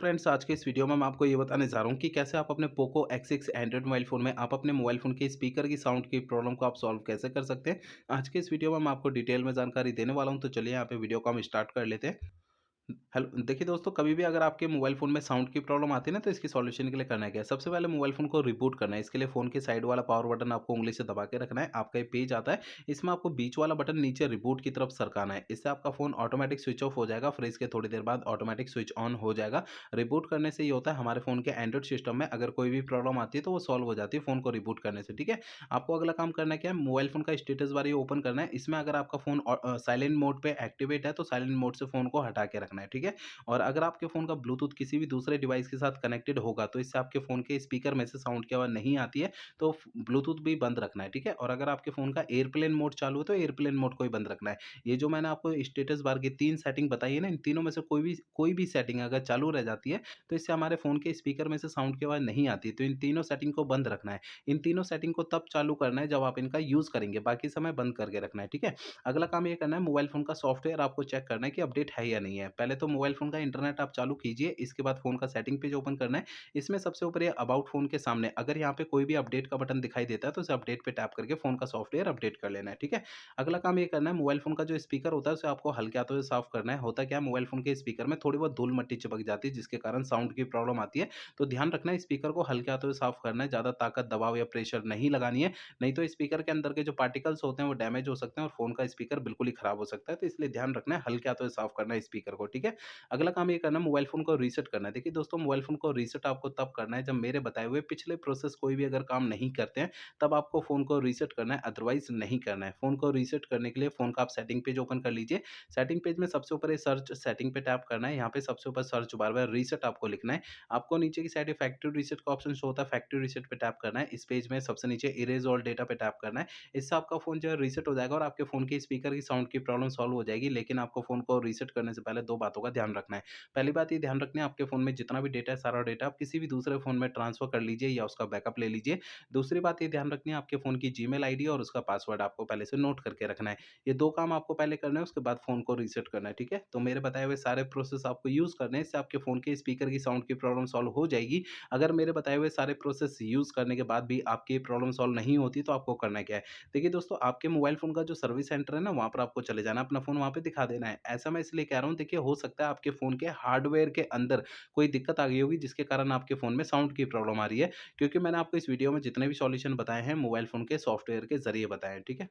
Friends, आज के इस वीडियो में मैं आपको ये बताने जा रहा हूँ कि कैसे आप अपने Poco X6 Android mobile phone में आप अपने मोबाइल फ़ोन के स्पीकर की साउंड की प्रॉब्लम को आप सॉल्व कैसे कर सकते हैं। आज के इस वीडियो में मैं आपको डिटेल में जानकारी देने वाला हूँ, तो चलिए यहाँ पे वीडियो को हम स्टार्ट कर लेते हैं। हेलो, देखिए दोस्तों, कभी भी अगर आपके मोबाइल फ़ोन में साउंड की प्रॉब्लम आती है ना, तो इसकी सॉल्यूशन के लिए करना क्या है। सबसे पहले मोबाइल फ़ोन को रिबूट करना है। इसके लिए फ़ोन के साइड वाला पावर बटन आपको उँगली से दबा के रखना है। आपका एक पेज आता है, इसमें आपको बीच वाला बटन नीचे रिबूट की तरफ सरकाना है। इससे आपका फ़ोन ऑटोमेटिक स्विच ऑफ हो जाएगा, फिर इसके थोड़ी देर बाद ऑटोमेटिक स्विच ऑन हो जाएगा। रिबूट करने से ये होता है, हमारे फ़ोन के एंड्रॉइड सिस्टम में अगर कोई भी प्रॉब्लम आती है तो वो सॉल्व हो जाती है फ़ोन को रिबूट करने से, ठीक है। आपको अगला काम करना क्या है, मोबाइल फ़ोन का स्टेटस बार ये ओपन करना है। इसमें अगर आपका फ़ोन साइलेंट मोड पे एक्टिवेट है, तो साइलेंट मोड से फ़ोन को हटा के रखना है, ठीक है। और अगर आपके फ़ोन का ब्लूटूथ किसी भी दूसरे डिवाइस के साथ कनेक्टेड होगा, तो इससे आपके फ़ोन के स्पीकर में से साउंड की आवाज़ नहीं आती है, तो ब्लूटूथ भी बंद रखना है, ठीक है। और अगर आपके फ़ोन का एयरप्लेन मोड चालू है, तो एयरप्लेन मोड को ही बंद रखना है। ये जो मैंने आपको स्टेटस बार की 3 सेटिंग बताई है ना, इन तीनों में से कोई भी सेटिंग अगर चालू रह जाती है, तो इससे हमारे फ़ोन के स्पीकर में से साउंड की आवाज़ नहीं आती। तो इन तीनों सेटिंग को बंद रखना है। इन तीनों सेटिंग को तब चालू करना है जब आप इनका यूज़ करेंगे, बाकी समय बंद करके रखना है, ठीक है। अगला काम ये करना है, मोबाइल फ़ोन का सॉफ्टवेयर आपको चेक करना है कि अपडेट है या नहीं है। पहले तो मोबाइल फ़ोन का इंटरनेट आप चालू कीजिए, इसके बाद फ़ोन का सेटिंग पेज ओपन करना है। इसमें सबसे ऊपर ये अबाउट फ़ोन के सामने अगर यहाँ पे कोई भी अपडेट का बटन दिखाई देता है, तो उसे अपडेट पे टैप करके फ़ोन का सॉफ्टवेयर अपडेट कर लेना है, ठीक है। अगला काम ये करना है, मोबाइल फ़ोन का जो स्पीकर होता है, उसे आपको हल्के हाथों से साफ करना है। होता क्या है, मोबाइल फ़ोन के स्पीकर में थोड़ी बहुत धूल-मट्टी चिपक जाती है, जिसके कारण साउंड की प्रॉब्लम आती है। तो ध्यान रखना है, स्पीकर को हल्के हाथों से साफ करना है, ज़्यादा ताकत, दबाव या प्रेशर नहीं लगानी है, नहीं तो स्पीकर के अंदर के जो पार्टिकल्स होते हैं, वो डैमेज हो सकते हैं और फ़ोन का स्पीकर बिल्कुल ही खराब हो सकता है। तो इसलिए ध्यान रखना है, हल्के हाथों से साफ करना है स्पीकर को, ठीक है। अगला काम ये करना है, मोबाइल फ़ोन को रीसेट करना है। देखिए दोस्तों, मोबाइल फ़ोन को रीसेट आपको तब करना है जब मेरे बताए हुए पिछले प्रोसेस कोई भी अगर काम नहीं करते हैं, तब आपको फ़ोन को रीसेट करना है, अदरवाइज़ नहीं करना है। फ़ोन को रीसेट करने के लिए फ़ोन का आप सेटिंग पेज ओपन कर लीजिए। सेटिंग पेज में सबसे ऊपर ये सर्च सेटिंग पे टैप करना है। यहाँ पे सबसे ऊपर सर्च बार में रीसेट आपको लिखना है। आपको नीचे की साइड फैक्ट्री रीसेट का ऑप्शन शो होता है, फैक्ट्री रीसेट पे टैप करना है। इस पेज में सबसे नीचे इरेज़ ऑल डेटा पे टैप करना है। इससे आपका फ़ोन जो है रीसेट हो जाएगा और आपके फ़ोन के स्पीकर की साउंड की प्रॉब्लम सॉल्व हो जाएगी। लेकिन आपको फ़ोन को रीसेट करने से पहले 2 बातों का ध्यान रखना है। पहली बात ये ध्यान रखनी है, आपके फ़ोन में जितना भी डेटा है, सारा डेटा आप किसी भी दूसरे फ़ोन में ट्रांसफ़र कर लीजिए या उसका बैकअप ले लीजिए। दूसरी बात ये ध्यान रखनी है, आपके फ़ोन की जीमेल आईडी और उसका पासवर्ड आपको पहले से नोट करके रखना है। ये 2 काम आपको पहले करना है, उसके बाद फ़ोन को रीसेट करना है, ठीक है? तो मेरे बताए हुए सारे प्रोसेस आपको यूज़ करने हैं, इससे आपके फ़ोन के स्पीकर की साउंड की प्रॉब्लम सॉल्व हो जाएगी। अगर मेरे बताए हुए सारे प्रोसेस यूज़ करने के बाद भी आपकी प्रॉब्लम सॉल्व नहीं होती, तो आपको करना क्या है? देखिए दोस्तों, आपके मोबाइल फ़ोन का जो सर्विस सेंटर है ना, वहाँ पर आपको चले जाना है, अपना फ़ोन वहाँ पे दिखा देना है। ऐसा मैं इसलिए कह रहा हूँ, देखिए हो सकता है आपके फ़ोन के हार्डवेयर के अंदर कोई दिक्कत आ गई होगी, जिसके कारण आपके फ़ोन में साउंड की प्रॉब्लम आ रही है। क्योंकि मैंने आपको इस वीडियो में जितने भी सॉल्यूशन बताए हैं, मोबाइल फ़ोन के सॉफ्टवेयर के ज़रिए बताए हैं, ठीक है?